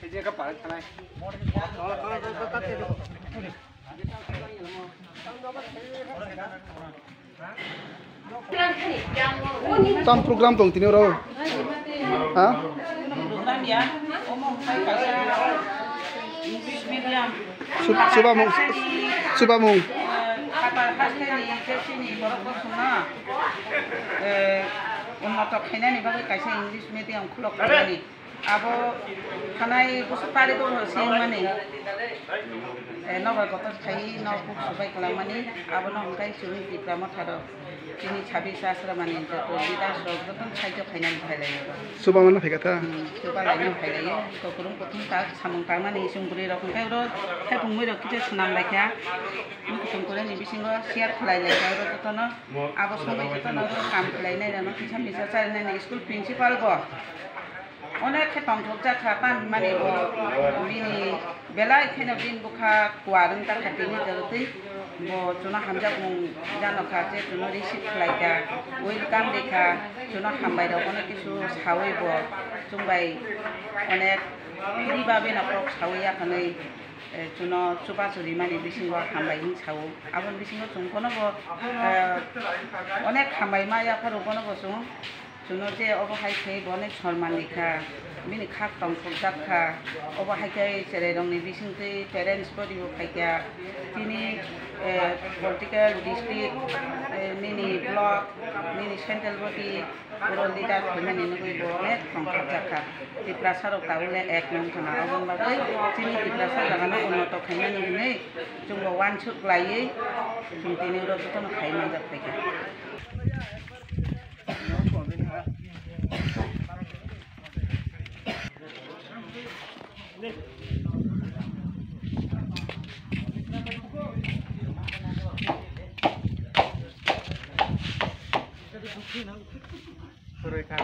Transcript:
이제 그 바로 타나이. Tam program tong tini orang, ah? Program ya, omong saya kasih English medium. Coba mung. Kata khasnya ni, jadi ni berapa semua. Umat kena ni bagai kasih English medium kulok ni. Abo kanai busupari tu sih mana? Novel kotor kai notebook subai kelam mana? Abo nong kai curi diploma tharo. Kini 26 sastra mana? Jadi kita sudah tu saja final final. Coba mana fikata? Coba lagi final. Kau kurung kutung tak samung tak mana? Isung beri rok kai ro. Kai pungui rok kita senam lagi ya. Ini kutung kuren ni bising ro share kelai lagi ro tu no. Abo subai kita no kam kelai ni ro. Kita bisa cari ni school principal go. Onek ketong thokja khatan mani bo bini belai khena bin bukha kwarung ta khatini jarutui bo chuna hamjak mung jano khate chuna receive khlaika welcome dekha chuna hambai ro onek kisu sawai bo chungbai onek kiri babe na prok sawai ya khanai chuna chupa churi mani bisingo hambai hing sawo abon bisingo chungkono bo onek hambai ma ya pharo kono bo chung Juno je obo hai kai bone chorman likha bini khak tong phujak kha obo hai kai chere dong ni bising te parents body bo khai kya tini political district nini block nini central body puro leader khomani ni koi bone tong phujak kha ti prasar ok taule ek nom thana obon ba bai tini ti prasar lagana unnoto khaimani ni jungbo wan chuk lai tini ro to no khaimani jak khai kya Suruh kan,